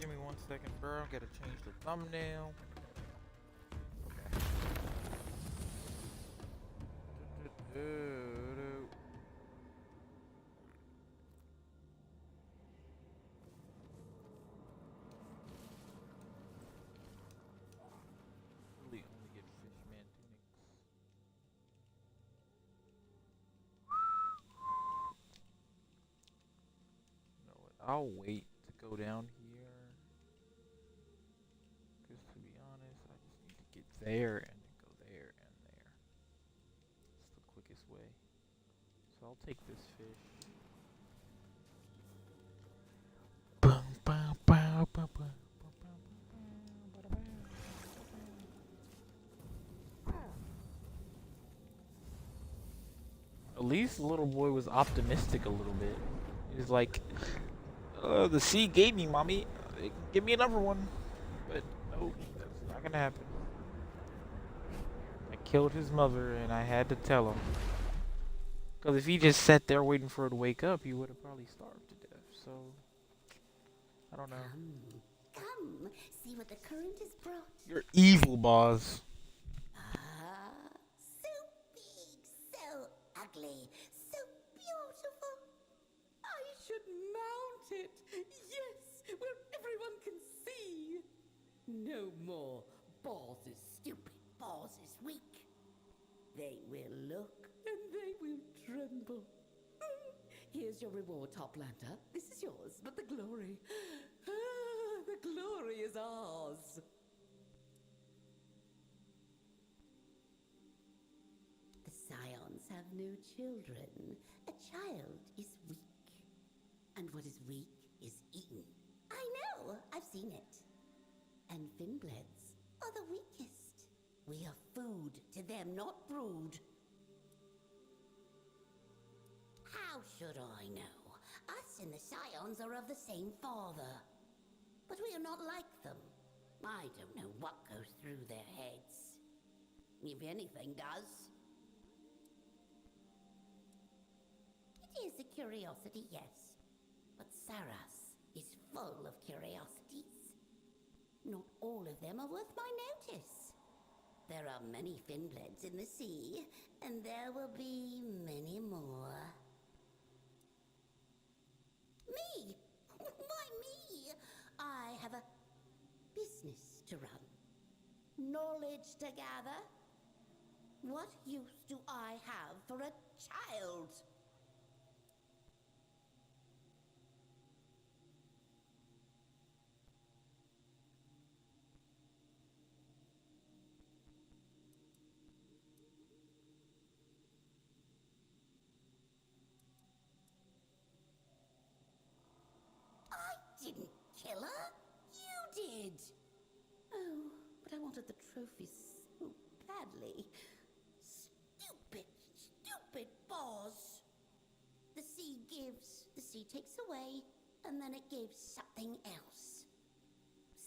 Give me 1 second, bro. Gotta change the thumbnail. Okay. Really only get fishman tunics. You know what? I'll wait to go down here. Because to be honest, I just need to get there and then go there and there. It's the quickest way. So I'll take this fish. At least the little boy was optimistic a little bit. He was like, the sea gave me, mommy. Give me another one. But no, that's not gonna happen. I killed his mother and I had to tell him. Because if he just sat there waiting for her to wake up, he would have probably starved to death. So, I don't know. Come, see what the current has brought. You're evil, boss. So big, so ugly, so beautiful. I should mount it. Yes, where everyone can see. No more. Boz is stupid. Boz is weak. They will look and they will tremble. Here's your reward, Toplander. This is yours, but the glory... the glory is ours. The Scions have no children. A child is weak. And what is weak is eaten. I know, I've seen it. And Finbleds are the weakest. We are food to them, not brood. How should I know? Us and the Scions are of the same father. But we are not like them. I don't know what goes through their heads. If anything does. It is a curiosity, yes. But Saras is full of curiosities. Not all of them are worth my notice. There are many Finbleds in the sea, and there will be many more. Me? Why me? I have a business to run. Knowledge to gather. What use do I have for a child? I didn't kill her. You did. Oh, but I wanted the trophy so badly. Stupid, stupid boss. The sea gives, the sea takes away, and then it gives something else.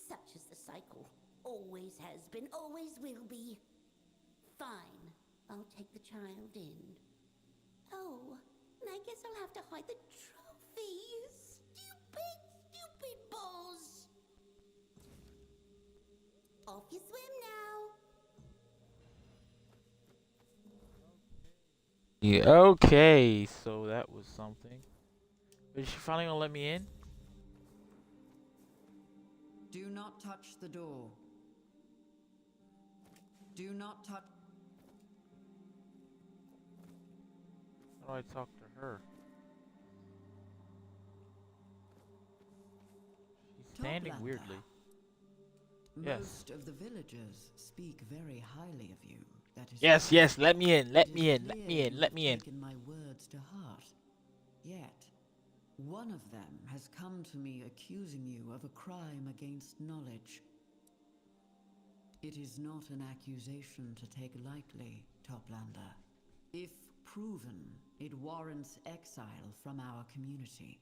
Such is the cycle. Always has been, always will be. Fine, I'll take the child in. Oh, and I guess I'll have to hide the trophy. Stupid, stupid balls. Off you swim now. Yeah, okay, so that was something. But is she finally gonna let me in? Do not touch the door. Do not touch. How do I talk to her? She's standing Toplander. weirdly. Yes. Most of the villagers speak very highly of you. That is Yes, true. yes, let me in, let It me is in, let clear me in, you let have me in. taken my words to heart. Yet, one of them has come to me accusing you of a crime against knowledge. It is not an accusation to take lightly, Toplander. If proven, it warrants exile from our community.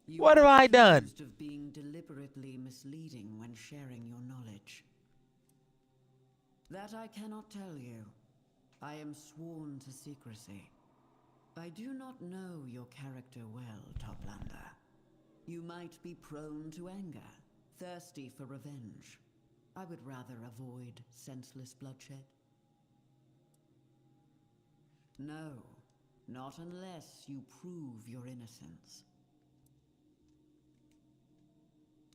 You What are have I done? accused of being deliberately misleading when sharing your knowledge. That I cannot tell you. I am sworn to secrecy. I do not know your character well, Toplander. You might be prone to anger, thirsty for revenge. I would rather avoid senseless bloodshed. No, not unless you prove your innocence.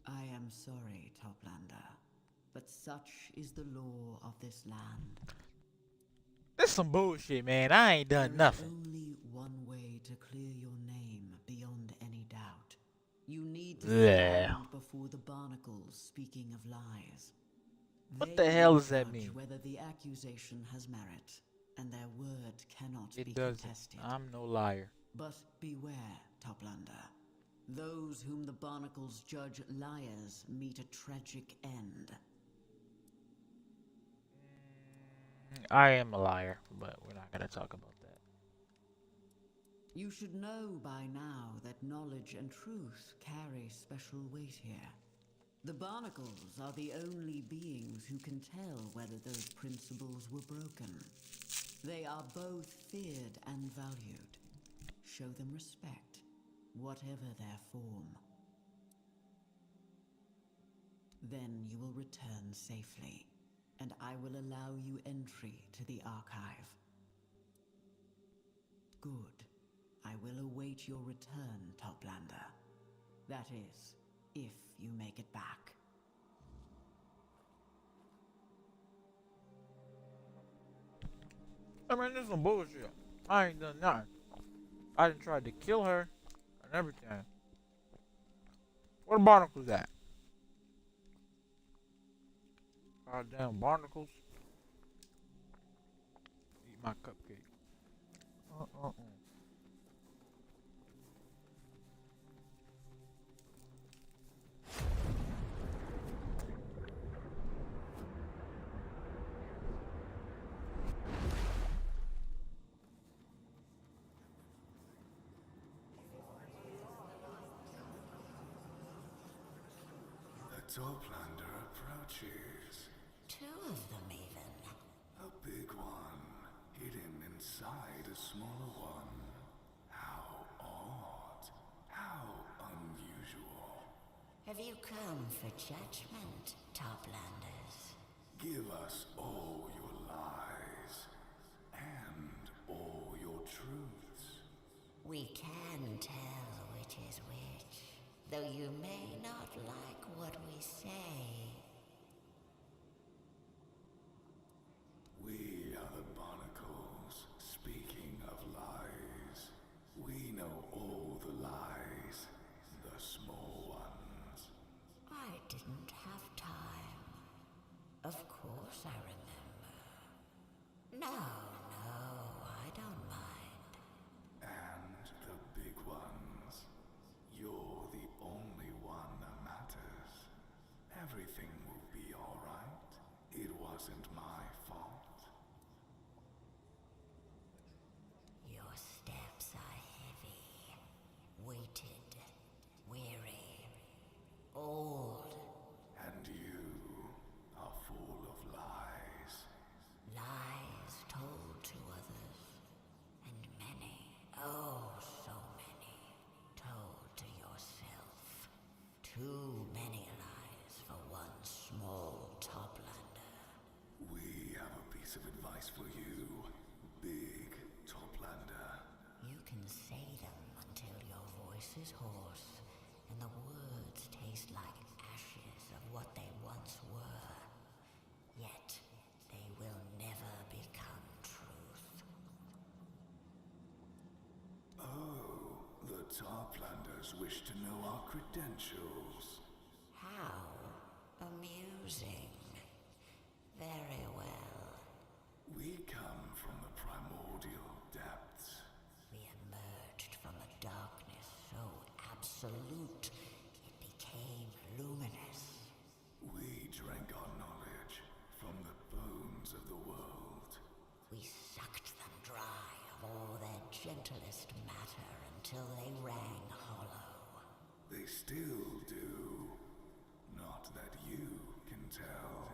I am sorry, Toplander, but such is the law of this land. That's some bullshit, man. I ain't done nothing. There is only one way to clear your name beyond any doubt. You need to Yeah. stand before the barnacles, speaking of lies. What They the hell will does that judge mean? whether the accusation has merit, and their word cannot be It doesn't. contested. I'm no liar. But beware, Toplander. Those whom the barnacles judge liars meet a tragic end. I am a liar, but we're not gonna talk about that. You should know by now that knowledge and truth carry special weight here. The barnacles are the only beings who can tell whether those principles were broken. They are both feared and valued. Show them respect, whatever their form. Then you will return safely, and I will allow you entry to the archive. Good. I will await your return, Toplander. That is, if you make it back. I mean, this is some bullshit. I ain't done nothing. I done tried to kill her and everything. Where the barnacles at? Goddamn barnacles. Eat my cupcake. The Toplander approaches. Two of them, even. A big one, hidden inside a smaller one. How odd. How unusual. Have you come for judgment, Toplanders? Give us all your lies. And all your truths. We can tell which is which, though you may not like what we say. We are the barnacles. Speaking of lies, we know all the lies. The small ones. I didn't have time. Of course I remember. No, I don't mind. And the big ones. You're the only one that matters. Everything will be alright. It wasn't my fault. Your steps are heavy, weighted, weary, old. And you are full of lies. Lies told to others, and many, oh so many, told to yourself. Too many lies for one small Toplander. We have a piece of advice for you, big Toplander. You can say them until your voice is hoarse, and the words taste like ashes of what they once were. Yet, they will never become truth. Oh, the Toplanders wish to know our credentials. How amusing. Very well. We come from the primordial depths. We emerged from a darkness so absolute it became luminous. We drank our knowledge from the bones of the world. We sucked them dry of all their gentlest matter until they rang hollow. They still do. Not that you can tell.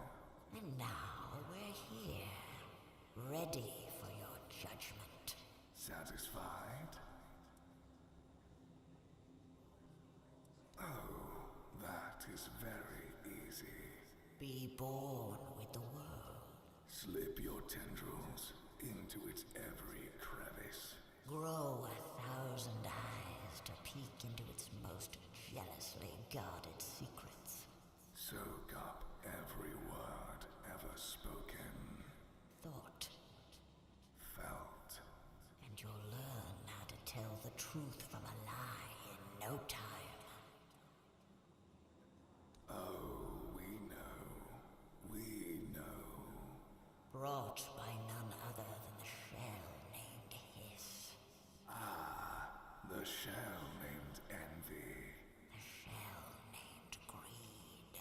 And now we're here, ready for your judgment. Satisfied? Oh, that is very Be born with the world. Slip your tendrils into its every crevice. Grow 1,000 eyes to peek into its most jealously guarded secrets. Soak up every word ever spoken. Thought. Felt. And you'll learn how to tell the truth from a lie in no time. Oh, we know. We know. Brought by none other than the shell named Hiss. The shell named Envy. The shell named Greed.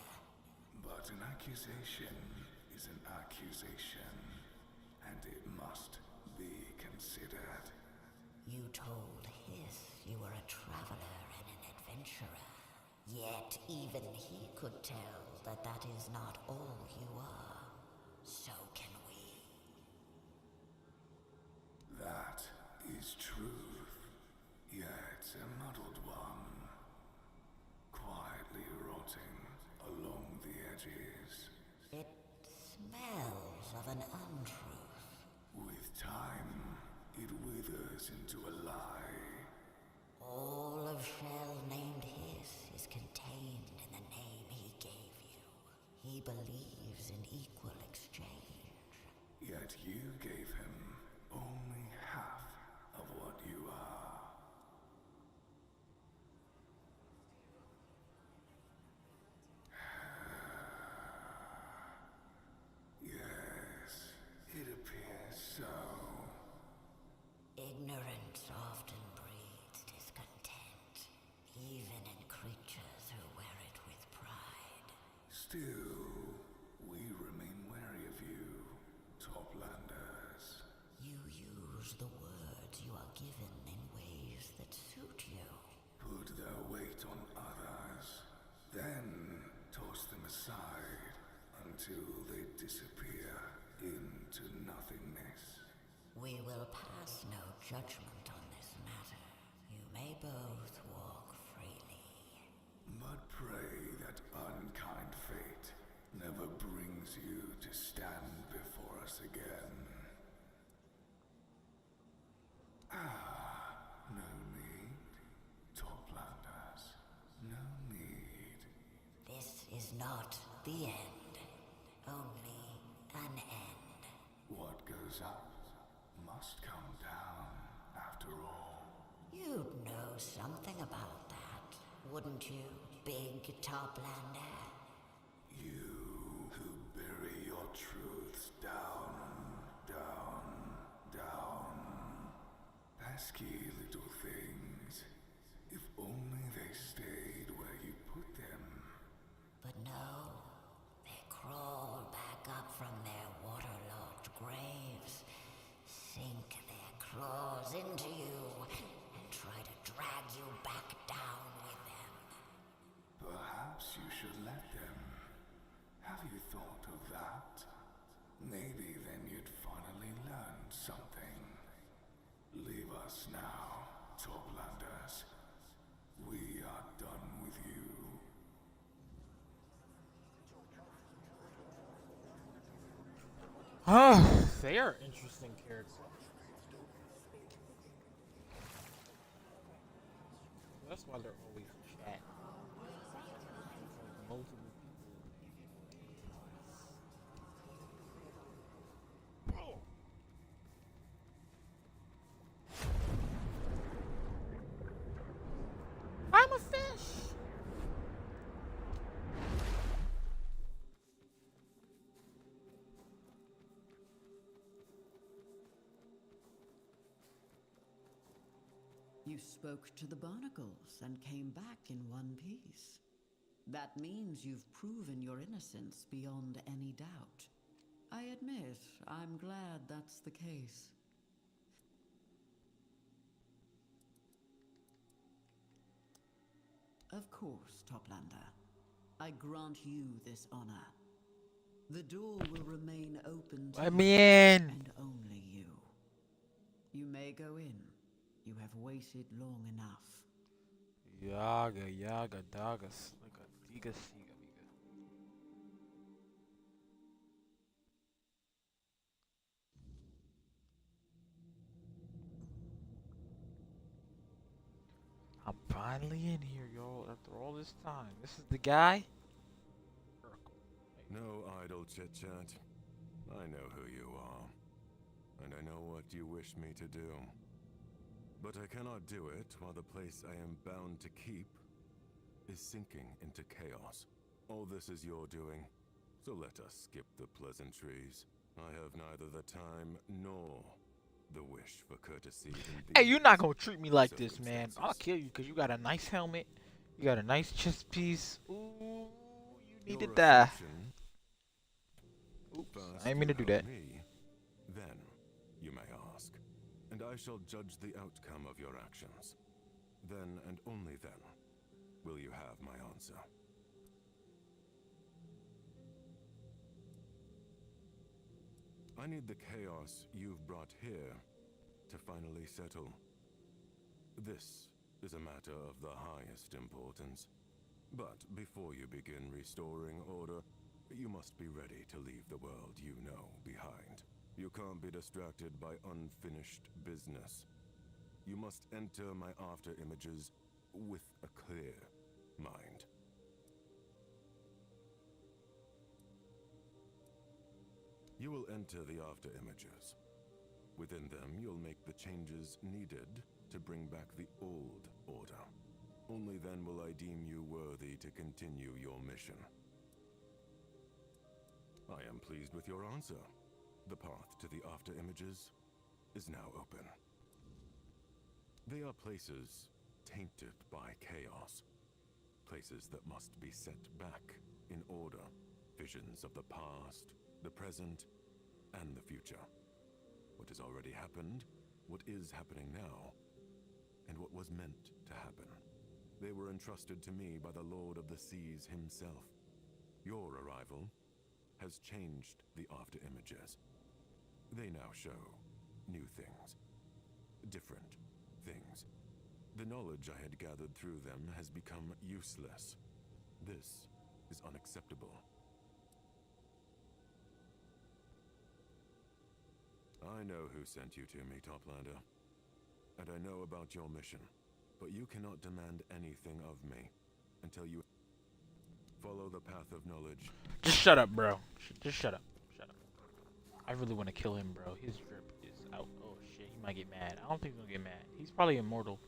But an accusation is an accusation, and it must be considered. You told Hiss you were a traveler and an adventurer. Yet even he could tell that that is not all you are. So can we. That is truth, yet a muddled one. Quietly rotting along the edges. It smells of an untruth. With time, it withers into a lie. All of Shell named Hiss is contained in the name he gave you. He believes in equal exchange. Yet you gave him only half of what you are. Yes, it appears so. Ignorance often breeds discontent, even in creatures who wear it with pride. Still, we remain wary of you, Toplanders. You use the words you are given in ways that suit you. Put their weight on others, then toss them aside until they disappear into nothingness. We will pass no judgment on this matter. You may both walk freely. But pray that unkind fate never brings you to stand before us again. No need, Toplanders. No need. This is not the end, only an end. What goes up must come down, after all. You'd know something about that, wouldn't you, big Toplander? You who bury your truths down, down, down. Pesky little things. If only they stayed where you put them. But no, they crawl back up from their waterlogged graves, sink their claws into you, and try to drag you back down with them. Perhaps you should let them. Have you thought of that? Maybe then you'd finally learn something. Leave us now, Toplanders. We are done with you. They are interesting characters. That's why they're always chat. Multiple people. I'm a fish. You spoke to the barnacles and came back in one piece. That means you've proven your innocence beyond any doubt. I admit, I'm glad that's the case. Of course, Toplander. I grant you this honor. The door will remain open to Let you, me in. and only you. You may go in. You have waited long enough. Yaga, yaga, daga, slika, diga, siga, miga. I'm finally in here, y'all, after all this time. This is the guy? No idle chit-chat. I know who you are, and I know what you wish me to do. But I cannot do it while the place I am bound to keep is sinking into chaos. All this is your doing, so let us skip the pleasantries. I have neither the time nor the wish for courtesy in Hey, you're not these gonna treat me like this, man. I'll circumstances. kill you because you got a nice helmet. You got a nice chest piece. Ooh, you need to Your die. affliction. Oops, First I didn't mean to you do help that. me, then you may ask, and I shall judge the outcome of your actions. Then and only then will you have my answer. I need the chaos you've brought here to finally settle. This is a matter of the highest importance. But before you begin restoring order, you must be ready to leave the world you know behind. You can't be distracted by unfinished business. You must enter my after images with a clear mind. You will enter the after images. Within them, you'll make the changes needed to bring back the old order. Only then will I deem you worthy to continue your mission. I am pleased with your answer. The path to the after images is now open. They are places tainted by chaos. Places that must be set back in order. Visions of the past, the present, and the future. What has already happened, what is happening now, and what was meant to happen. They were entrusted to me by the Lord of the Seas himself. Your arrival has changed the after images. They now show new things, different things. The knowledge I had gathered through them has become useless. This is unacceptable. I know who sent you to me, Toplander, and I know about your mission, but you cannot demand anything of me until you follow the path of knowledge. Just shut up, bro. Just shut up. Shut up. I really want to kill him, bro. His drip is out. Oh, shit. He might get mad. I don't think he's gonna get mad. He's probably immortal.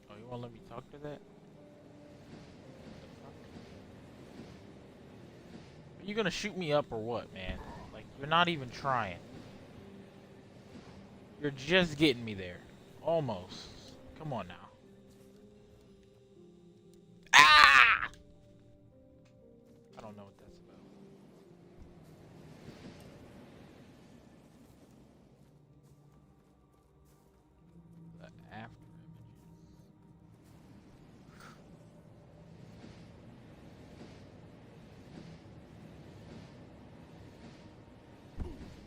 Oh, you wanna let me talk to that? Are you gonna shoot me up or what, man? Like, you're not even trying. You're just getting me there. Almost. Come on now. Ah! I don't know what that's about. The after images.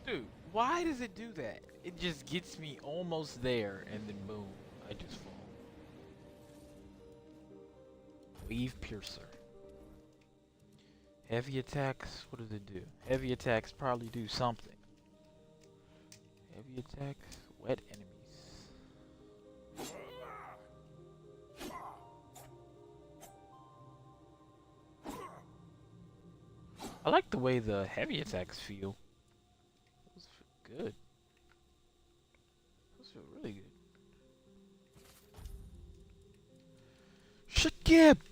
Dude, why does it do that? It just gets me almost there and then boom, I just fall. Weave Piercer. Heavy attacks, what does it do? Heavy attacks probably do something. Heavy attacks, wet enemies. I like the way the heavy attacks feel. Those feel good. Those feel really good. Shake it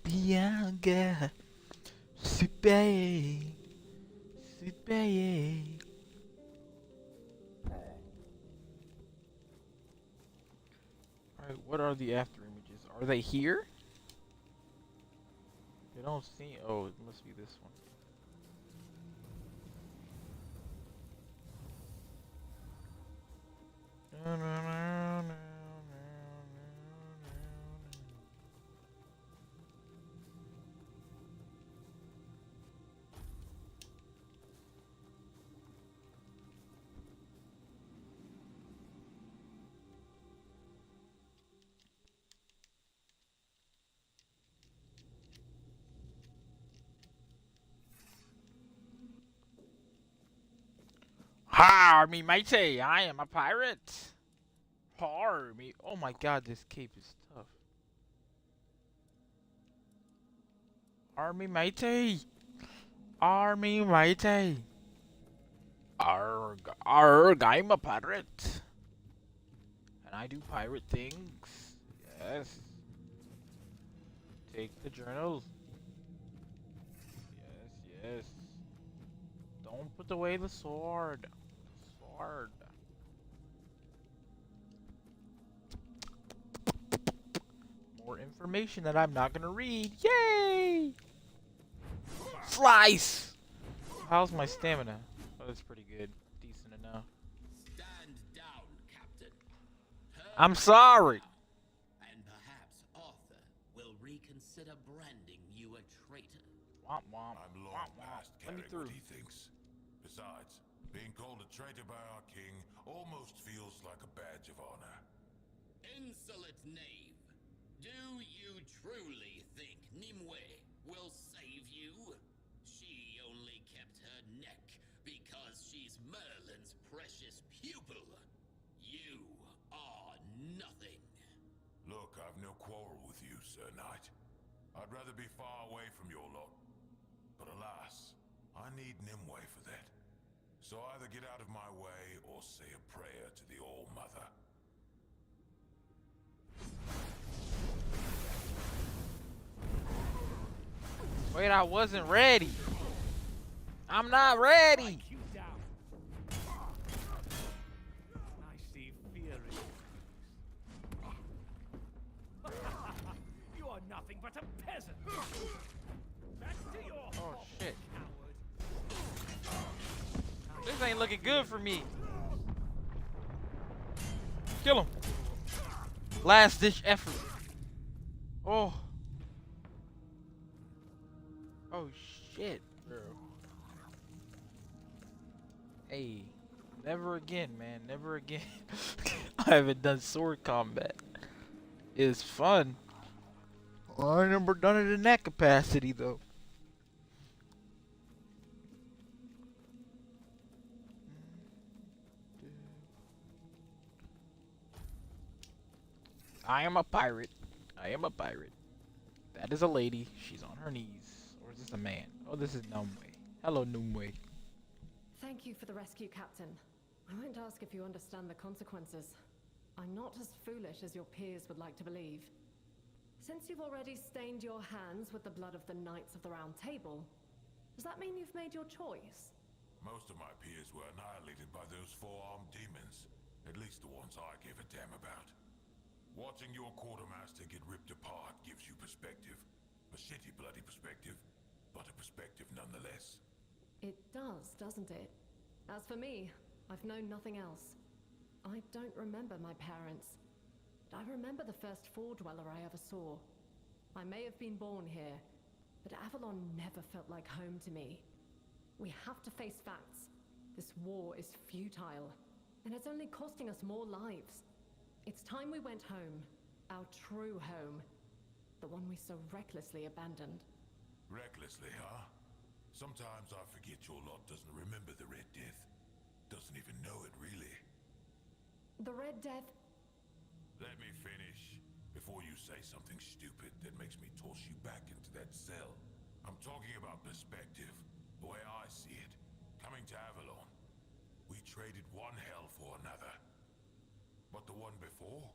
beyond, girl. Super, super. Alright, what are the after images? Are they here? They don't see. Oh, it must be this one. Har me matey, I am a pirate. Har me. Oh my god, this cape is tough. Army matey. Army matey. Arg, arg, I'm a pirate. And I do pirate things. Yes. Take the journal. Yes, yes. Don't put away the sword. Sword. More information that I'm not gonna read. Yay! Slice! How's my stamina? Oh, that's pretty good. Decent enough. Stand down, Captain. I'm sorry. And perhaps Arthur will reconsider branding you a traitor. Womp womp. I'm Womp long womp. past Let me caring through. what he thinks. Besides, being called a traitor by our king almost feels like a badge of honor. Insolent knave. Do you truly think Nimue will save you? She only kept her neck because she's Merlin's precious pupil. You are nothing. Look, I've no quarrel with you, Sir Knight. I'd rather be far away from your lot. But alas, I need Nimue for that. So either get out of my way or say a prayer to the All-Mother. Wait, I wasn't ready. I'm not ready. You down. I see fear in you. You are nothing but a peasant. Back to your Oh home, shit. coward. This ain't looking good for me. Kill him. Last ditch effort. Oh. Oh shit, bro. Hey, never again, man. Never again. I haven't done sword combat. It's fun. I never done it in that capacity though. I am a pirate. I am a pirate. That is a lady. She's on her knees. Or is this a man? Oh, this is Numwe. Hello, Numwe. Thank you for the rescue, Captain. I won't ask if you understand the consequences. I'm not as foolish as your peers would like to believe. Since you've already stained your hands with the blood of the Knights of the Round Table, does that mean you've made your choice? Most of my peers were annihilated by those four-armed demons. At least the ones I gave a damn about. Watching your quartermaster get ripped apart gives you perspective. A shitty bloody perspective, but a perspective nonetheless. It does, doesn't it? As for me, I've known nothing else. I don't remember my parents. But I remember the first Four Dweller I ever saw. I may have been born here, but Avalon never felt like home to me. We have to face facts. This war is futile, and it's only costing us more lives. It's time we went home. Our true home. The one we so recklessly abandoned. Recklessly, huh? Sometimes I forget your lot doesn't remember the Red Death. Doesn't even know it, really. The Red Death... Let me finish, before you say something stupid that makes me toss you back into that cell. I'm talking about perspective, the way I see it. Coming to Avalon, we traded one hell for another. But the one before,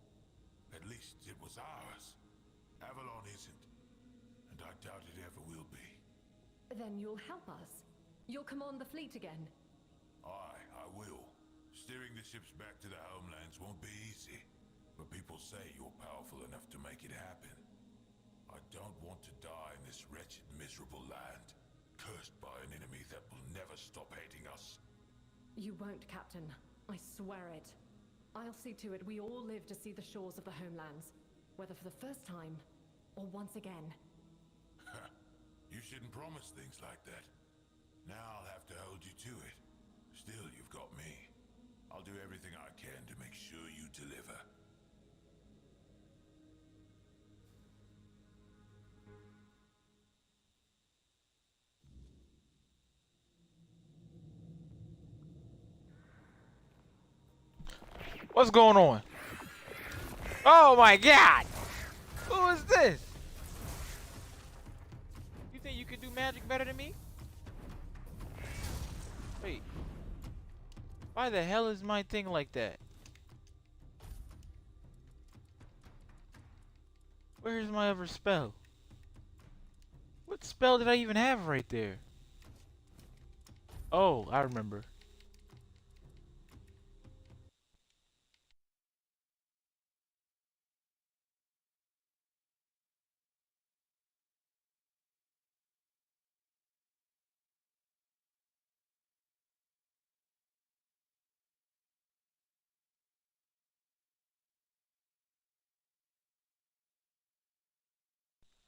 at least it was ours. Avalon isn't, and I doubt it ever will be. Then you'll help us. You'll command the fleet again. Aye, I will. Steering the ships back to the homelands won't be easy, but people say you're powerful enough to make it happen. I don't want to die in this wretched, miserable land, cursed by an enemy that will never stop hating us. You won't, Captain. I swear it. I'll see to it we all live to see the shores of the homelands, whether for the first time or once again. You shouldn't promise things like that. Now I'll have to hold you to it. Still, you've got me. I'll do everything I can to make sure you deliver. What's going on? Oh my god! Who is this? You think you could do magic better than me? Wait. Why the hell is my thing like that? Where's my other spell? What spell did I even have right there? Oh, I remember.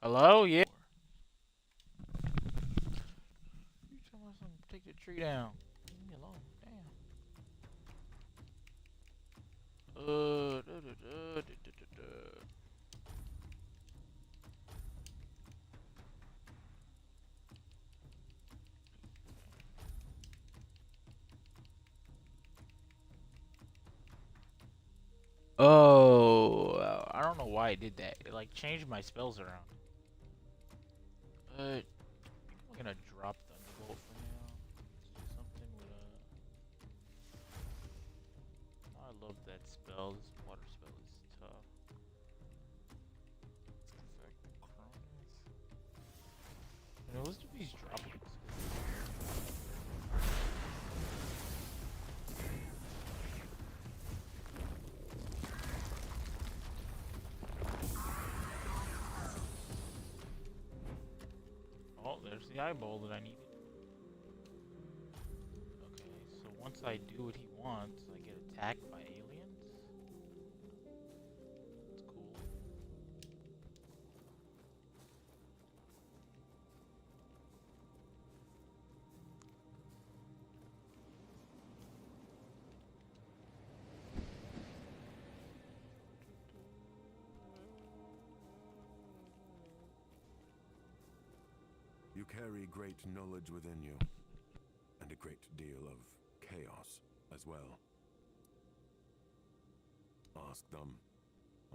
Hello? Yeah. You tell me something. Take the tree down. Leave me alone. Damn. Oh, I don't know why it did that. It like changed my spells around. I'm gonna drop Thunderbolt for now. Let's do something with I love that spell. This water spell is tough. Effect Cronus. You know, let's do these droplets. Oh, there's the eyeball that I needed. Okay, so once I do what he wants, I get attacked by aliens? That's cool. You carry great knowledge within you, and a great deal of chaos as well. Ask them.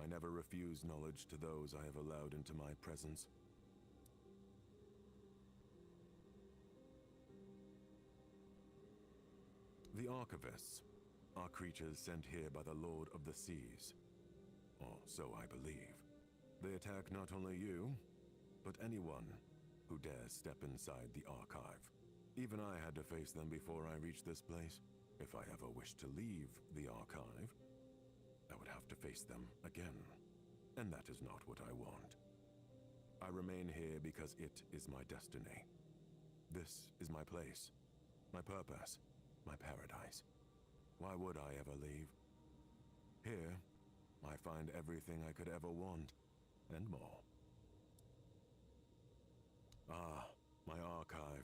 I never refuse knowledge to those I have allowed into my presence. The Archivists are creatures sent here by the Lord of the Seas. Or so I believe. They attack not only you, but anyone who dares step inside the archive. Even I had to face them before I reached this place. If I ever wished to leave the archive, I would have to face them again. And that is not what I want. I remain here because it is my destiny. This is my place, my purpose, my paradise. Why would I ever leave? Here, I find everything I could ever want, and more. Ah, my archive.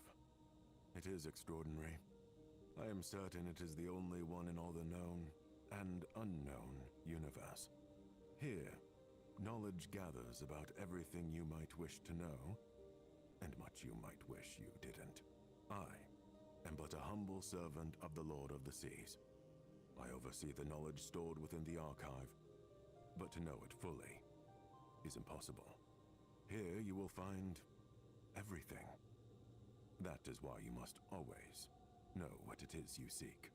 It is extraordinary. I am certain it is the only one in all the known and unknown universe. Here, knowledge gathers about everything you might wish to know, and much you might wish you didn't. I am but a humble servant of the Lord of the Seas. I oversee the knowledge stored within the archive, but to know it fully is impossible. Here you will find everything. That is why you must always know what it is you seek.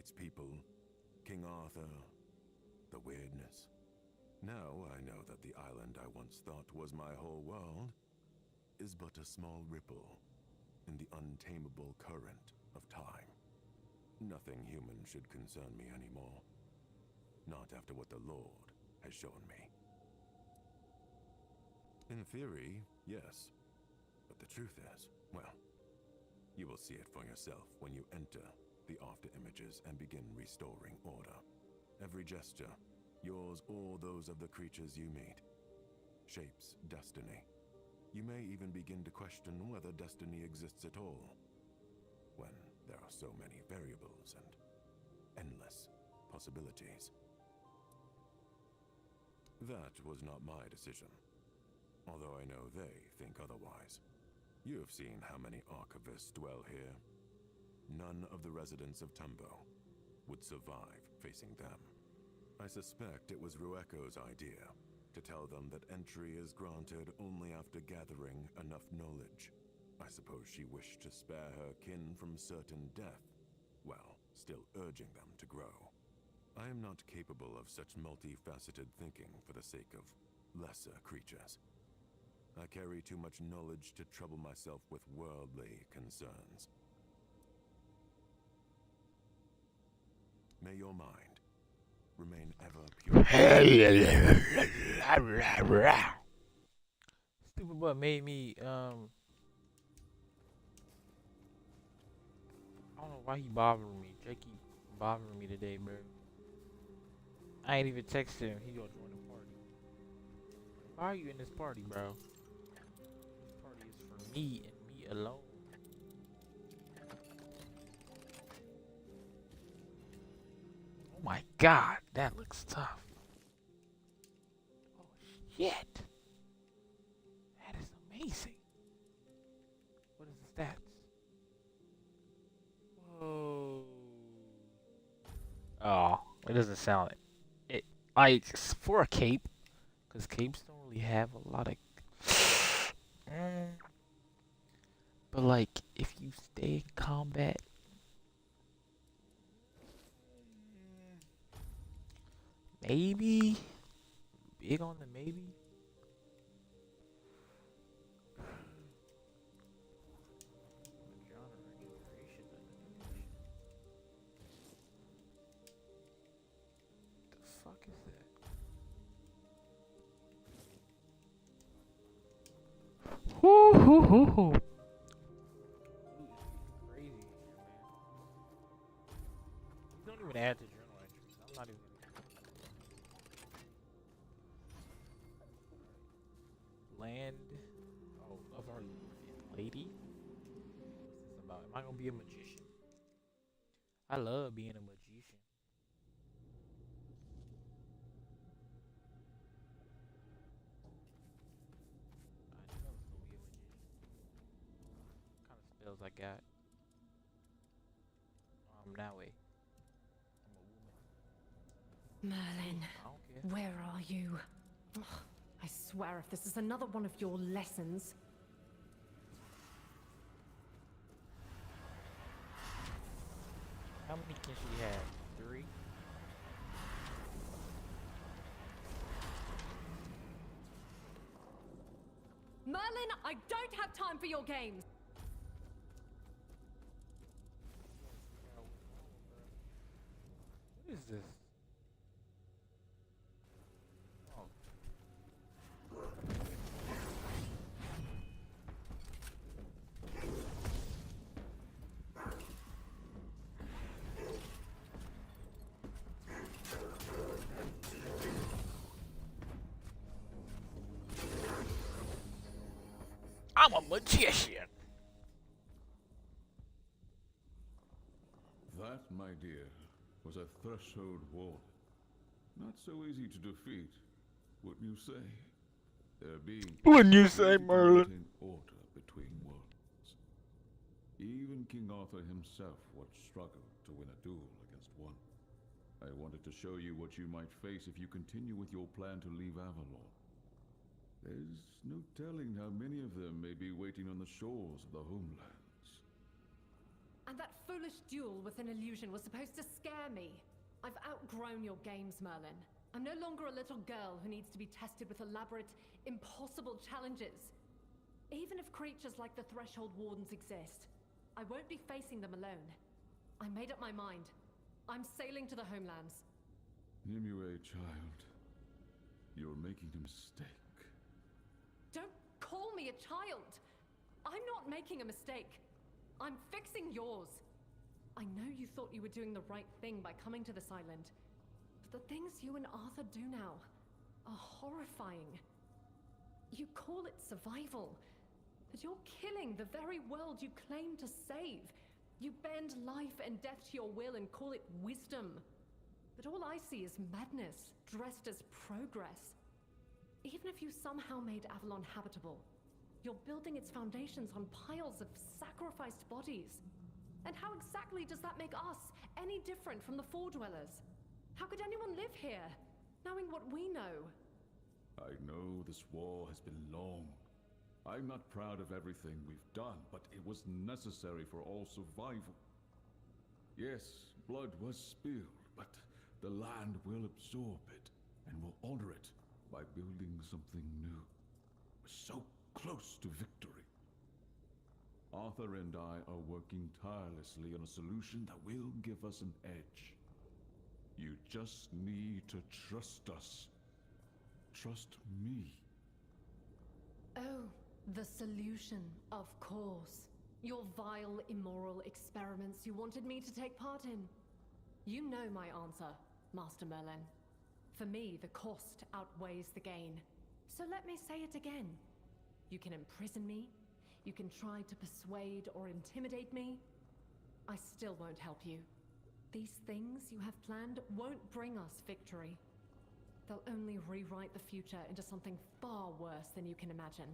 its people, King Arthur, the weirdness. Now I know that the island I once thought was my whole world is but a small ripple in the untamable current of time. Nothing human should concern me anymore. Not after what the Lord has shown me. In theory, yes. But the truth is, well, you will see it for yourself when you enter the after images and begin restoring order. Every gesture, yours or those of the creatures you meet, shapes destiny. You may even begin to question whether destiny exists at all, when there are so many variables and endless possibilities. That was not my decision, although I know they think otherwise. You have seen how many archivists dwell here. None of the residents of Tumbo would survive facing them. I suspect it was Rueko's idea to tell them that entry is granted only after gathering enough knowledge. I suppose she wished to spare her kin from certain death, while still urging them to grow. I am not capable of such multifaceted thinking for the sake of lesser creatures. I carry too much knowledge to trouble myself with worldly concerns. May your mind remain ever pure. Stupid butt made me, I don't know why he bothering me. Jake keep bothering me today, bro. I ain't even texted him. He gonna join the party. Why are you in this party, bro? This party is for me and me alone. Oh my god, that looks tough. Oh shit. That is amazing. What is the stats? Whoa. Oh, it doesn't sound it like for a cape, because capes don't really have a lot of but like if you stay in combat, maybe big on the maybe. The fuck is that? Hoo hoo hoo hoo. Crazy, man. Don't even add to journal entries. I'm not even. Land of our lady. What's this about? Am I gonna be a magician? I love being a magician. I know it's gonna be a magician. What kind of spells I got? Now wait. I'm a woman. Merlin, I don't care. where are you? Ugh, I swear if this is another one of your lessons. How many can she have? 3? Merlin, I don't have time for your games. What is this? Oh. I'm a magician. That, my dear, was a threshold wall. Not so easy to defeat, wouldn't you say? There being Wouldn't you say, to Merlin? maintain order between worlds. Even King Arthur himself would struggle to win a duel against one. I wanted to show you what you might face if you continue with your plan to leave Avalon. There's no telling how many of them may be waiting on the shores of the homelands. And that foolish duel with an illusion was supposed to scare me. I've outgrown your games, Merlin. I'm no longer a little girl who needs to be tested with elaborate, impossible challenges. Even if creatures like the Threshold Wardens exist, I won't be facing them alone. I made up my mind. I'm sailing to the homelands. Nimue, child. You're making a mistake. Don't call me a child! I'm not making a mistake. I'm fixing yours. I know you thought you were doing the right thing by coming to this island, but the things you and Arthur do now are horrifying. You call it survival, but you're killing the very world you claim to save. You bend life and death to your will and call it wisdom. But all I see is madness, dressed as progress. Even if you somehow made Avalon habitable, you're building its foundations on piles of sacrificed bodies. And how exactly does that make us any different from the Four Dwellers? How could anyone live here, knowing what we know? I know this war has been long. I'm not proud of everything we've done, but it was necessary for all survival. Yes, blood was spilled, but the land will absorb it and will honor it by building something new. We're so close to victory. Arthur and I are working tirelessly on a solution that will give us an edge. You just need to trust us. Trust me. Oh, the solution, of course. Your vile, immoral experiments you wanted me to take part in. You know my answer, Master Merlin. For me, the cost outweighs the gain. So let me say it again. You can imprison me, you can try to persuade or intimidate me. I still won't help you. These things you have planned won't bring us victory. They'll only rewrite the future into something far worse than you can imagine.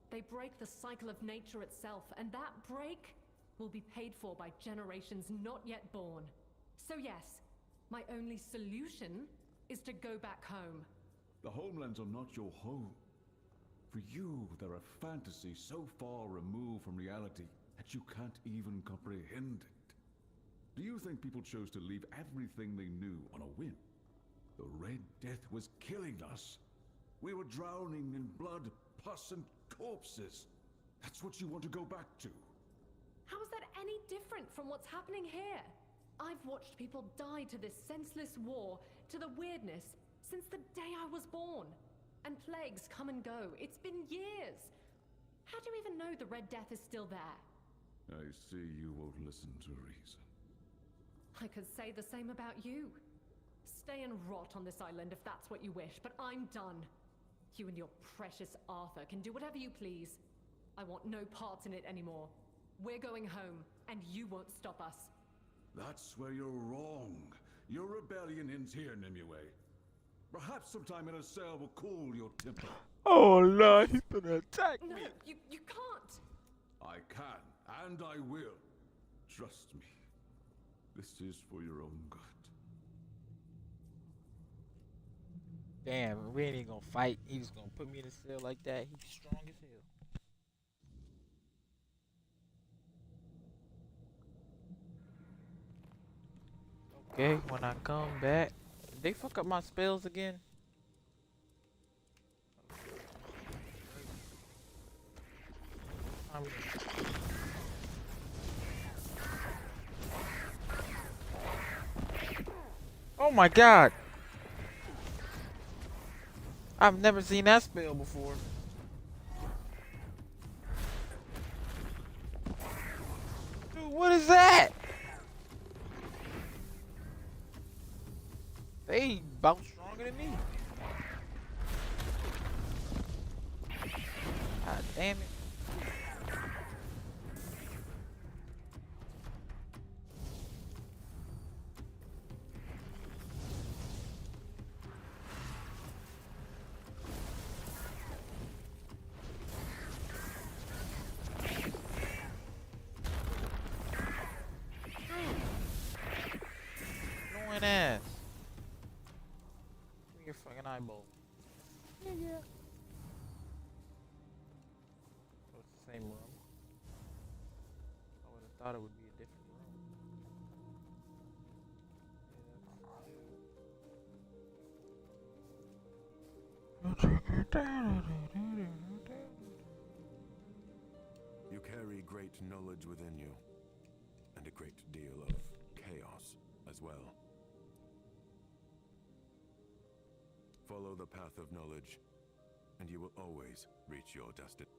They break the cycle of nature itself, and that break will be paid for by generations not yet born. So yes, my only solution is to go back home. The homelands are not your home. For you, they're a fantasy so far removed from reality that you can't even comprehend it. Do you think people chose to leave everything they knew on a whim? The Red Death was killing us. We were drowning in blood, pus, and corpses. That's what you want to go back to. How is that any different from what's happening here? I've watched people die to this senseless war, to the weirdness, since the day I was born. And plagues come and go. It's been years. How do you even know the Red Death is still there? I see you won't listen to reason. I could say the same about you. Stay and rot on this island if that's what you wish, but I'm done. You and your precious Arthur can do whatever you please. I want no parts in it anymore. We're going home, and you won't stop us. That's where you're wrong. Your rebellion ends here, Nimue. Perhaps sometime in a cell will cool your temper. Oh no, he's gonna attack No, me. you can't. I can, and I will. Trust me. This is for your own good. Damn, we ain't even gonna fight. He was gonna put me in a cell like that. He's strong as hell. Okay, when I come back, did they fuck up my spells again? Oh my god! I've never seen that spell before. Dude, what is that? They about stronger than me. God damn it. Annoying ass. Give me your fucking eyeball. Yeah. Oh, it's the same room. I would have thought it would be a different room. You carry great knowledge within you, and a great deal of chaos as well. Follow the path of knowledge, and you will always reach your destination.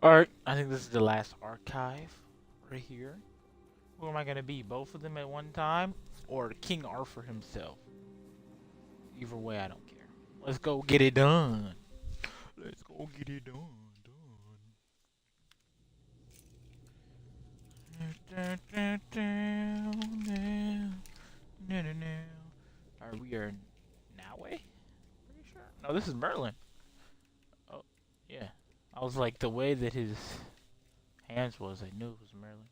Alright, I think this is the last archive right here. Who am I gonna be? Both of them at one time? Or King Arthur himself? Either way, I don't care. Let's go get it done. Let's go get it done. Alright, we are Naue? Pretty sure. No, this is Merlin. Oh, yeah. I was like, the way that his hands was, I knew it was Merlin.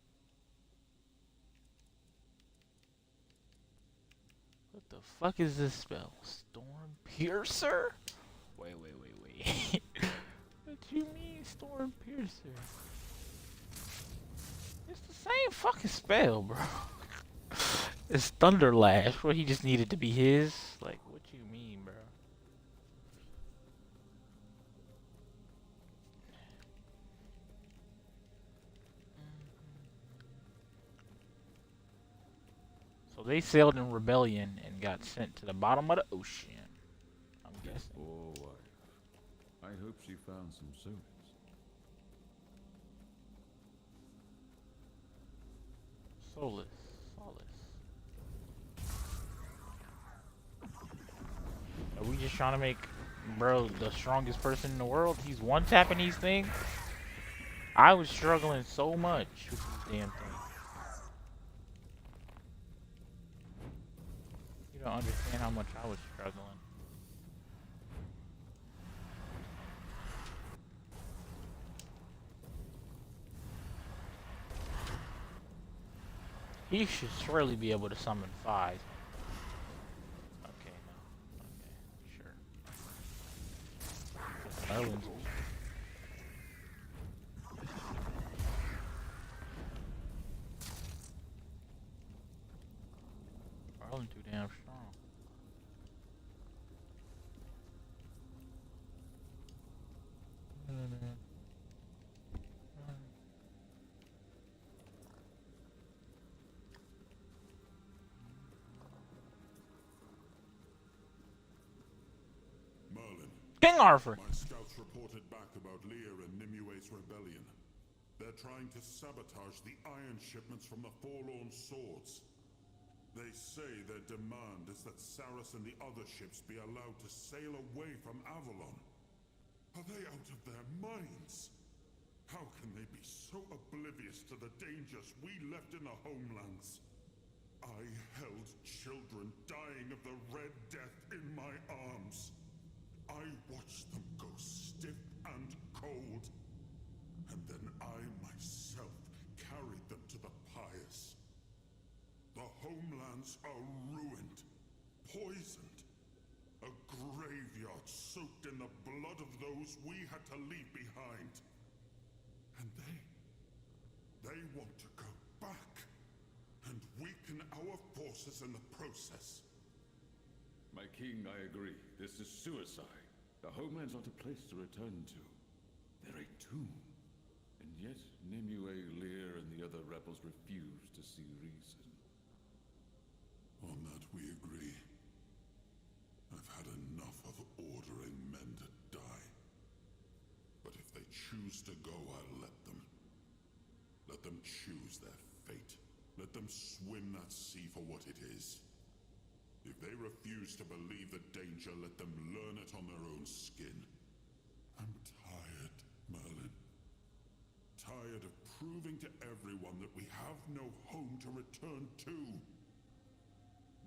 What the fuck is this spell? Storm Piercer? Wait. What you mean, Storm Piercer? It's the same fucking spell, bro. It's Thunder Lash, where he just needed to be his. Like, what you mean, bro? So they sailed in rebellion and got sent to the bottom of the ocean. I'm guessing. Poor wife. I hope she found some solace. Solace. Are we just trying to make bro the strongest person in the world? He's one-tapping these things? I was struggling so much with these damn things. You don't understand how much I was struggling. He should surely be able to summon 5. Okay, no. Okay, sure. Merlin's weak. Merlin too damn strong. King Arthur! My scouts reported back about Lear and Nimue's rebellion. They're trying to sabotage the iron shipments from the Forlorn Swords. They say their demand is that Saris and the other ships be allowed to sail away from Avalon. Are they out of their minds? How can they be so oblivious to the dangers we left in the homelands? I held children dying of the Red Death in my arms. I watched them go stiff and cold, and then I myself carried them to the pious. The homelands are ruined, poisoned, a graveyard soaked in the blood of those we had to leave behind. And they want to go back, and weaken our forces in the process. My king, I agree. This is suicide. The homeland's not a place to return to. They're a tomb. And yet, Nimue, Lear, and the other rebels refuse to see reason. On that we agree. I've had enough of ordering men to die. But if they choose to go, I'll let them. Let them choose their fate. Let them swim that sea for what it is. If they refuse to believe the danger, let them learn it on their own skin. I'm tired, Merlin. Tired of proving to everyone that we have no home to return to.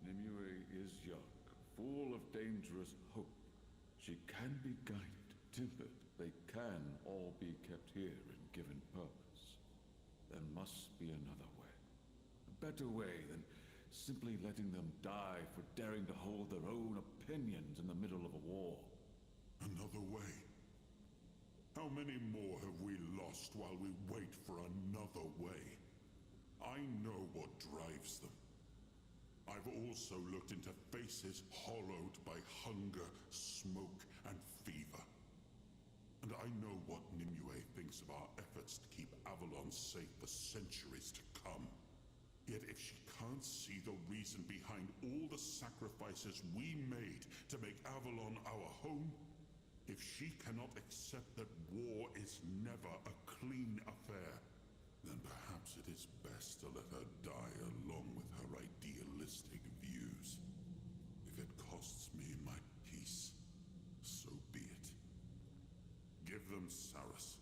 Nimue is young, full of dangerous hope. She can be guided, tempered. They can all be kept here and given purpose. There must be another way. A better way than simply letting them die for daring to hold their own opinions in the middle of a war. Another way? How many more have we lost while we wait for another way? I know what drives them. I've also looked into faces hollowed by hunger, smoke, and fever. And I know what Nimue thinks of our efforts to keep Avalon safe for centuries to come. Yet if she can't see the reason behind all the sacrifices we made to make Avalon our home, If she cannot accept that war is never a clean affair, then perhaps it is best to let her die along with her idealistic views. If it costs me my peace, so be it. Give them Saras.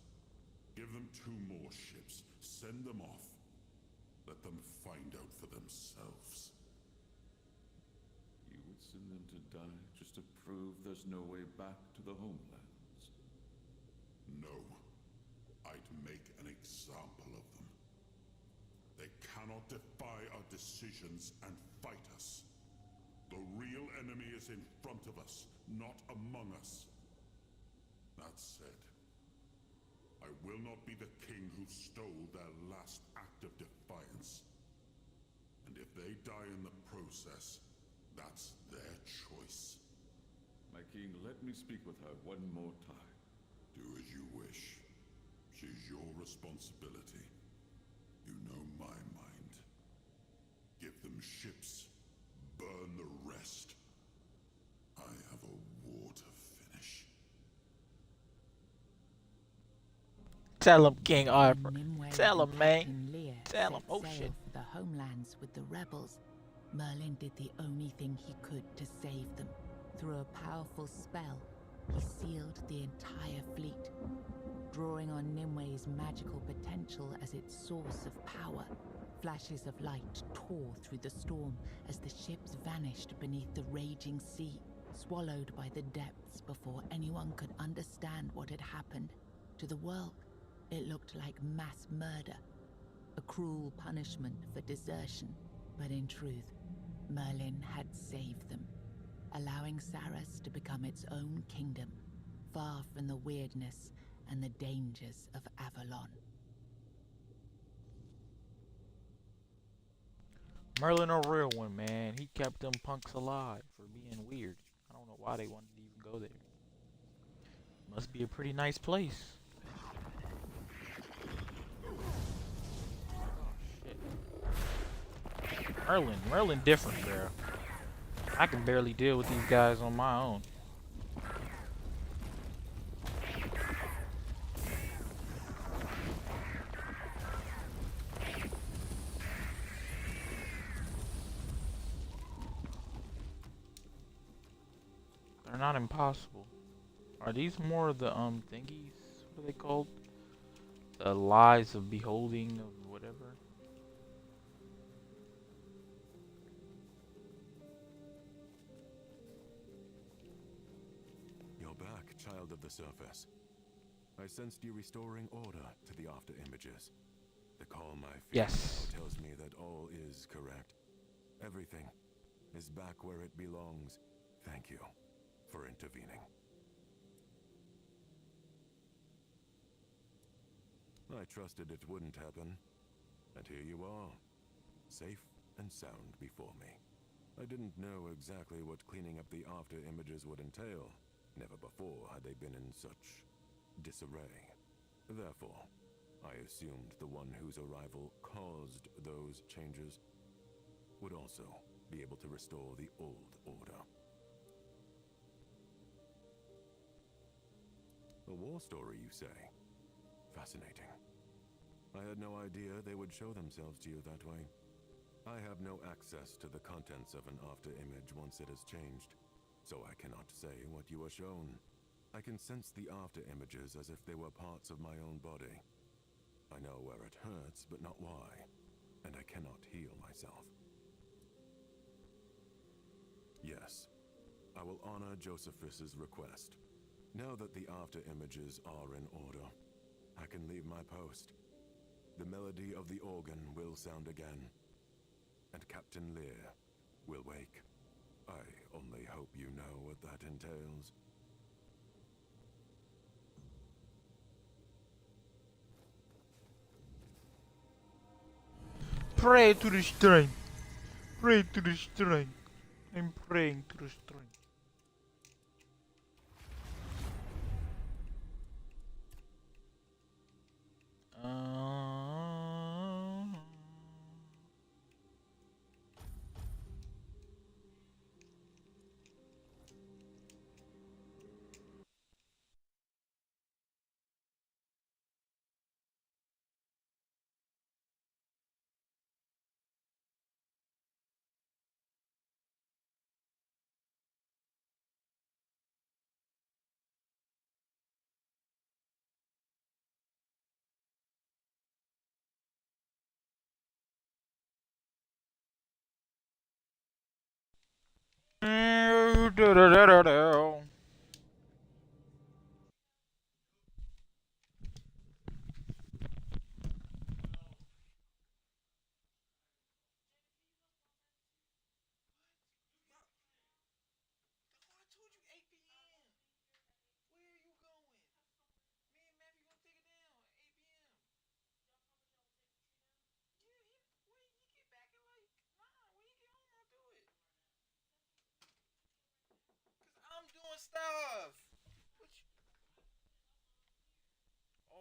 Give them 2 more ships. Send them off. Let them find out for themselves. You would send them to die just to prove there's no way back to the homelands? No. I'd make an example of them. They cannot defy our decisions and fight us. The real enemy is in front of us, not among us. That said, I will not be the king who stole their last act of defiance. And if they die in the process, that's their choice. My king, let me speak with her one more time. Do as you wish. She's your responsibility. You know my mind. Give them ships. Burn the rest. I have a war to finish. Tell him, King Arthur. Nimue Tell and him, man. Captain Lear Tell him. set Oh, sail shit. for the homelands with the rebels, Merlin did the only thing he could to save them. Through a powerful spell, he sealed the entire fleet, drawing on Nimue's magical potential as its source of power. Flashes of light tore through the storm as the ships vanished beneath the raging sea, swallowed by the depths before anyone could understand what had happened. To the world, it looked like mass murder, a cruel punishment for desertion. But in truth, Merlin had saved them, allowing Saras to become its own kingdom, far from the weirdness and the dangers of Avalon. Merlin a real one, man. He kept them punks alive for being weird. I don't know why they wanted to even go there. Must be a pretty nice place. Oh, shit. Merlin different, bro. I can barely deal with these guys on my own. They're not impossible. Are these more of the thingies? What are they called? The lies of beholding of whatever. You're back, child of the surface. I sensed you restoring order to the after images. The calm I feel Yes. now tells me that all is correct. Everything is back where it belongs. Thank you for intervening. I trusted it wouldn't happen, and here you are, safe and sound before me. I didn't know exactly what cleaning up the after images would entail. Never before had they been in such disarray. Therefore, I assumed the one whose arrival caused those changes would also be able to restore the old order. A war story, you say? Fascinating. I had no idea they would show themselves to you that way. I have no access to the contents of an after-image once it has changed, so I cannot say what you are shown. I can sense the after-images as if they were parts of my own body. I know where it hurts, but not why, and I cannot heal myself. Yes, I will honor Josephus's request. Now that the after-images are in order, I can leave my post. The melody of the organ will sound again, and Captain Lear will wake. I only hope you know what that entails. Pray to the shrine. Pray to the shrine. I'm praying to the shrine. I'm doing stuff.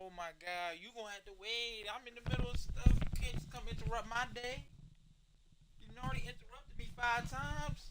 Oh my god, you gonna have to wait. I'm in the middle of stuff. You can't just come interrupt my day. You already interrupted me 5 times.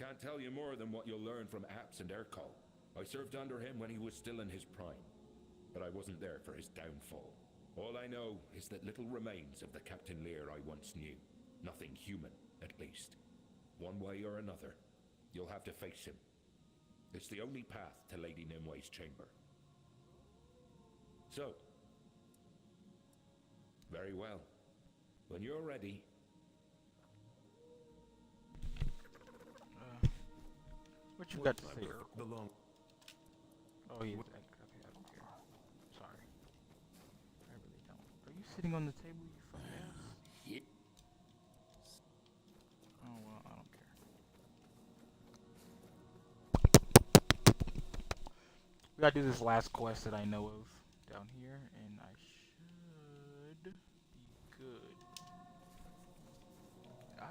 can't tell you more than what you'll learn from Apps and Urkel. I served under him when he was still in his prime, but I wasn't there for his downfall. All I know is that little remains of the Captain Lear I once knew. Nothing human, at least. One way or another, you'll have to face him. It's the only path to Lady Nimwe's chamber. So, very well. When you're ready... What you got to say, Urkel? The long... Oh, yeah. Okay, I don't care. Sorry. I really don't. Are you sitting on the table, you fucking ass? Yeah. Oh, well, I don't care. We gotta do this last quest that I know of down here, and I should be good.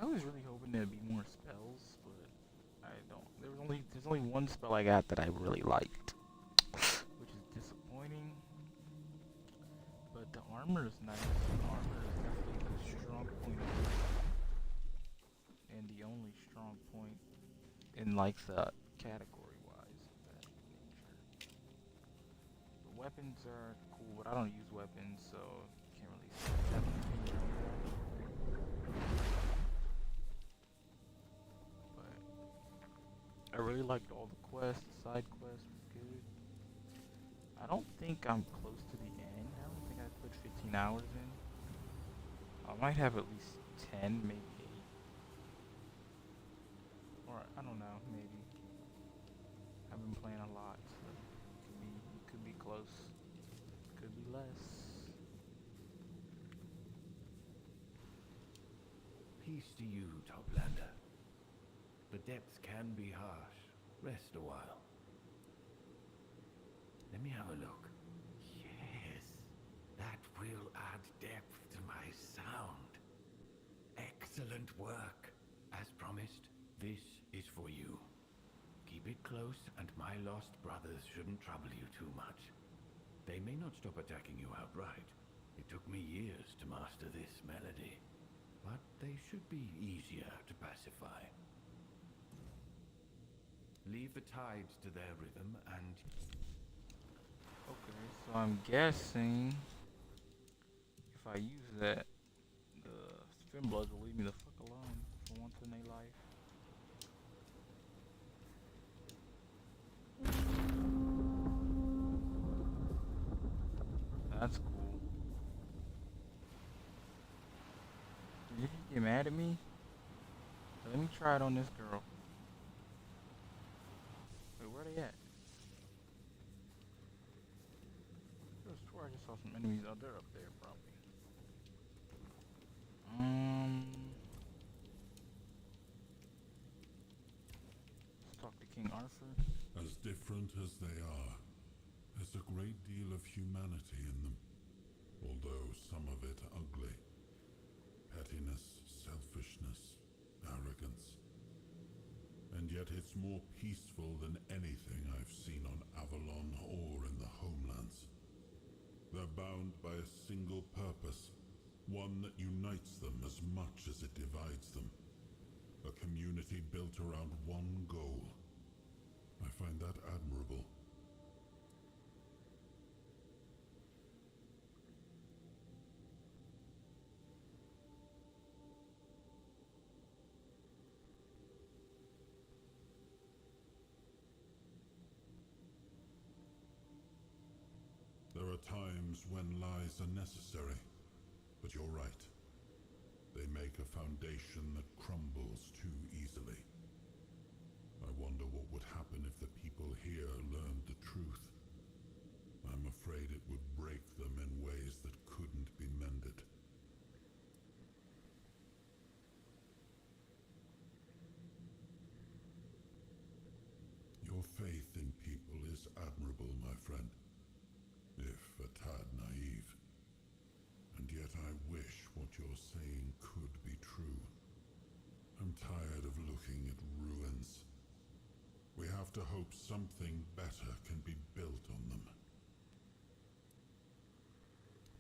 I was really hoping there'd be more spells, but I don't. There's only one spell I got that I really liked, which is disappointing. But the armor is nice. The armor is definitely the strong point of it, and the only strong point in like the category-wise of that nature. The weapons are cool, but I don't use weapons, so can't really have an opinion on that. I really liked all the quests. The side quests was good. I don't think I'm close to the end. I don't think I put 15 hours in. I might have at least 10, maybe 8. Or, I don't know, maybe. I've been playing a lot, so it could be close. Could be less. Peace to you, Toplander. The depths can be harsh. Rest a while. Let me have a look. Yes, that will add depth to my sound. Excellent work. As promised, this is for you. Keep it close, and my lost brothers shouldn't trouble you too much. They may not stop attacking you outright. It took me years to master this melody, but they should be easier to pacify. Leave the tides to their rhythm and... Okay, so I'm guessing if I use that, the Spinbloods will leave me the fuck alone for once in their life. That's cool. Did you get mad at me? Let me try it on this girl. Wait, where they at? I swear I just saw some enemies out there, up there, probably. Let's talk to King Arthur. As different as they are, there's a great deal of humanity in them, although some of it ugly. Pettiness, selfishness, arrogance. And yet it's more peaceful than anything I've seen on Avalon or in the homelands. They're bound by a single purpose, one that unites them as much as it divides them. A community built around one goal. I find that admirable. There are times when lies are necessary, but you're right. They make a foundation that crumbles too easily. I wonder what would happen if the people here learned the truth. I'm afraid it would break them in ways that couldn't be mended. Your faith in people is admirable, my friend. If a tad naive. And yet I wish what you're saying could be true. I'm tired of looking at ruins. We have to hope something better can be built on them.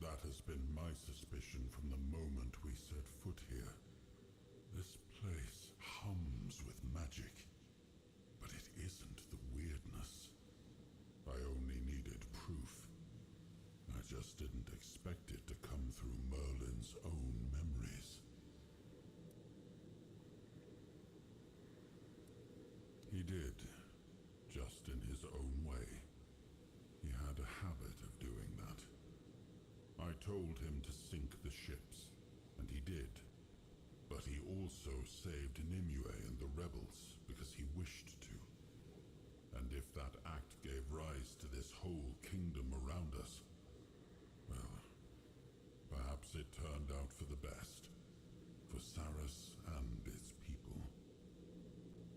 That has been my suspicion from the moment we set foot here. This place hums with magic. But it isn't the weirdness. I only needed proof. I just didn't expect it to come through Merlin's own memories. He did, just in his own way. He had a habit of doing that. I told him to sink the ships, and he did. But he also saved Nimue and the rebels because he wished to. And if that act gave rise to this whole kingdom around us, well, perhaps it turned out for the best, for Saras and its people.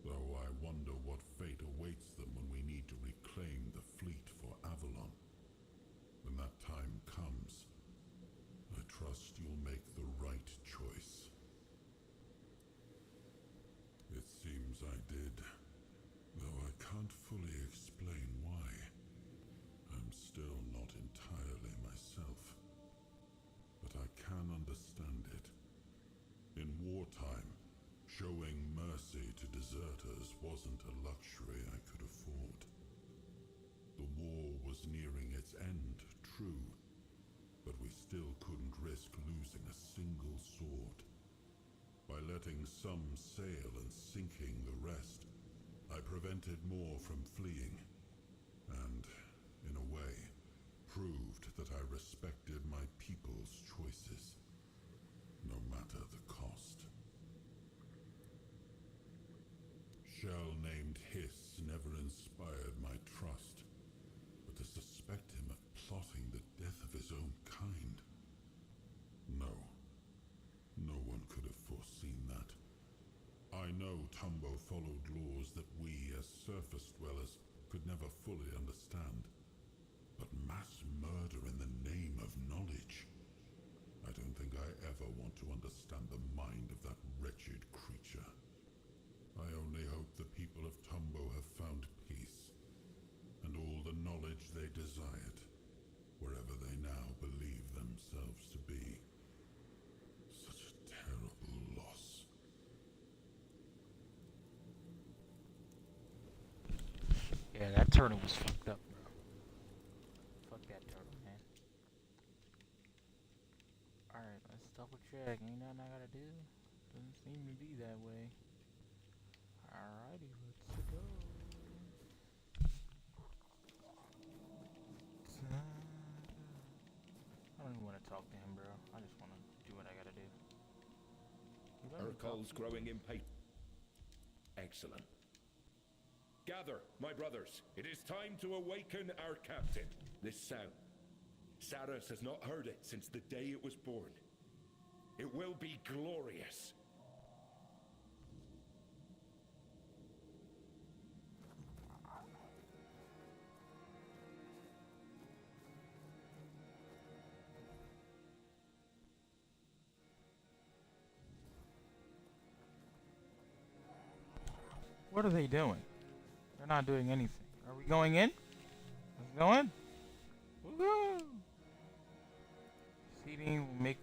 Though I wonder what fate awaits them when we need to reclaim the fleet for Avalon. When that time comes, I trust you'll make the right choice. It seems I did, though I can't fully explain why. I'm still not entirely myself. But I can understand it. In wartime, showing mercy to deserters wasn't a luxury I could afford. The war was nearing its end, true, but we still couldn't risk losing a single sword. By letting some sail and sinking the rest, I prevented more from fleeing, and, in a way, proved that I respected my people's choices, no matter the cost. Shell named Hiss never inspired my trust, but to suspect him of plotting the death of his own kind? No. No one could have foreseen that. I know Tumbo followed laws that we, as surface dwellers, could never fully understand. But mass murder in the name of knowledge? I don't think I ever want to understand the mind of that wretched creature. I only hope the people of Tumbo have found peace, and all the knowledge they desired, wherever they now believe themselves to be. Such a terrible loss. Yeah, that turtle was fucked up, bro. Fuck that turtle, man. Alright, let's double check. Ain't nothing I gotta do. Doesn't seem to be that way. Alrighty, let's go. I don't even want to talk to him, bro. I just want to do what I gotta do. Urkel's growing impatient. Excellent. Gather, my brothers. It is time to awaken our captain. This sound. Saras has not heard it since the day it was born. It will be glorious. What are they doing? They're not doing anything. Are we going in? Let's go in. Woohoo! Seating will make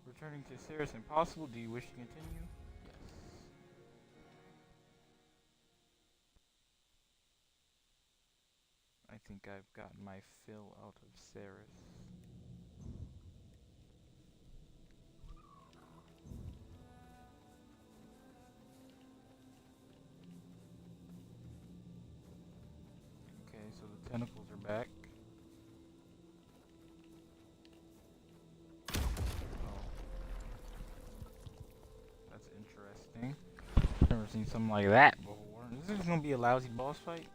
returning to Saras impossible. Do you wish to continue? Yes. I think I've gotten my fill out of Saras. Okay, so the tentacles are back. Oh. That's interesting. Never seen something like that before. This is gonna be a lousy boss fight.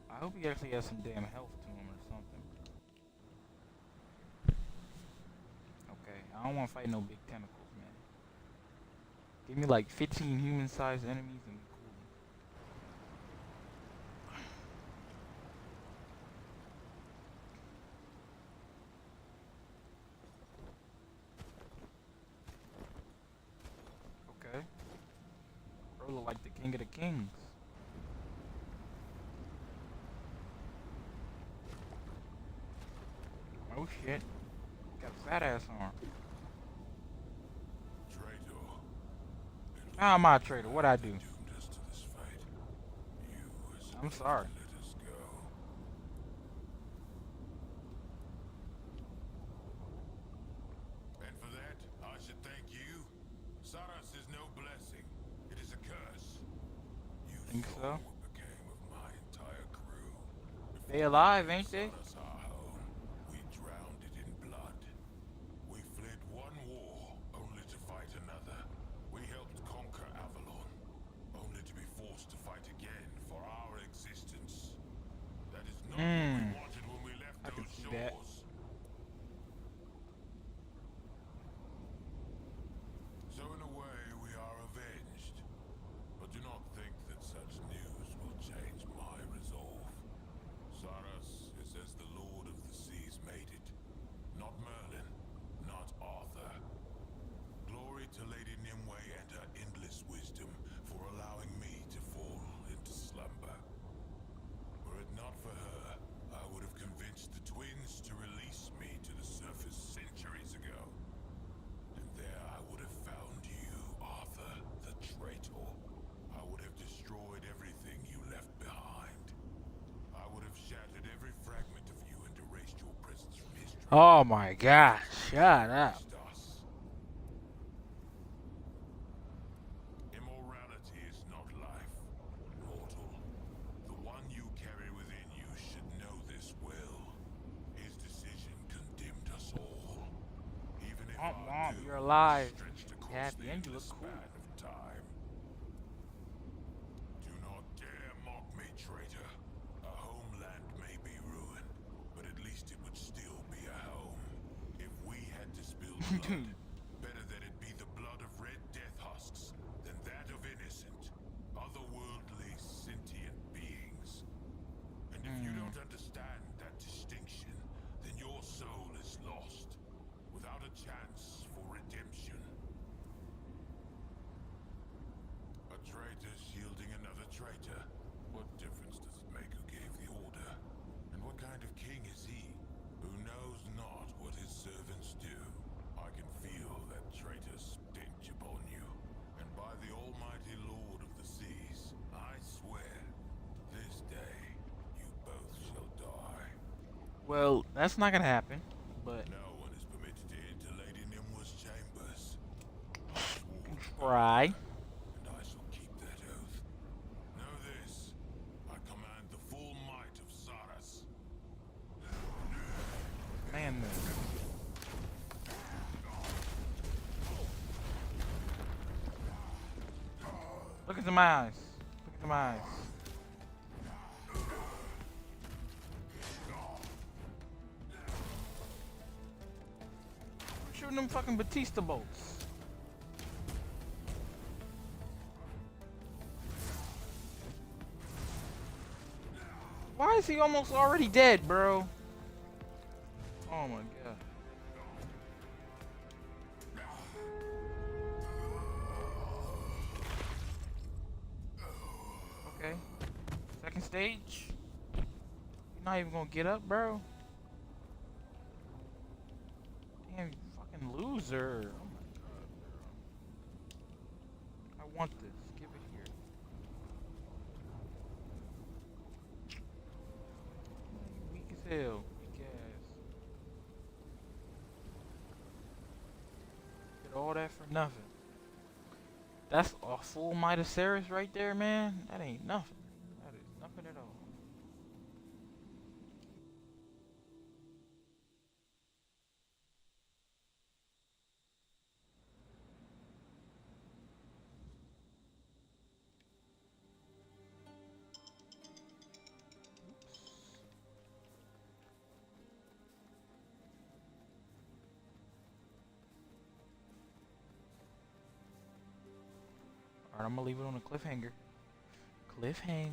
I hope he actually has some damn health to him or something. Okay, I don't want to fight no big tentacles, man. Give me like 15 human-sized enemies and cool. Okay. Bro look like the king of the kings. Oh shit. Got a fat ass arm. Traitor. How am I a traitor? What'd I do? Doomed us to this I'm sorry. Let us go. And for that, I should thank you. Saras is no blessing. It is a curse. You Think saw so? what became of my entire crew. They alive, ain't they? Saras our home, we drowned it in blood. We fled one war, only to fight another. We helped conquer Avalon, only to be forced to fight again for our existence. That is not what we wanted when we left I can those see that. shores. So in a way, we are avenged. But do not think that such news will change my resolve. Saras is as the Lord of the Seas made it. Not Merlin, not Arthur. Glory to Lady Nimue and her endless wisdom for allowing me to fall into slumber. Were it not for her, I would have convinced the twins to release me to the surface centuries ago. And there I would have found you, Arthur, the traitor. I would have destroyed everything you left behind. I would have shattered every fragment of you and erased your presence from history. Oh my gosh, shut up. Immorality is not life, mortal. The one you carry within you should know this well. His decision condemned us all. Even if our doom You're alive. stretched across Happy the and you look endless cool. span of time. Do not dare mock me, traitor. A homeland may be ruined, but at least it would still be a home. If we had to spill blood, better that it be the blood of red death husks than that of innocent, otherworldly, sentient beings. And if you don't understand that distinction, then your soul is lost, without a chance for redemption. A traitor shielding another traitor. What difference does it make who gave the order? And what kind of king is he, who knows not what his servants do? I can feel that traitor stench upon you. And by the almighty Lord of the Seas, I swear, this day you both shall die. Well, that's not gonna happen, but No one is permitted to enter Lady Nimue's chambers. try. And I shall keep that oath. Know this, I command the full might of Saras. Man, look into my eyes. Look into my eyes. I'm shooting them fucking Batista bolts. Why is he almost already dead, bro? Oh my god. Okay. Second stage. You're not even gonna get up, bro. Damn, you fucking loser. Oh my god, bro. I want this. Give it here. You weak as hell. Weak ass. Did all that for nothing. That's a full Midasaurus right there, man. That ain't nothing. That is nothing at all. Alright, I'm gonna leave it on a cliffhanger. Cliffhanger.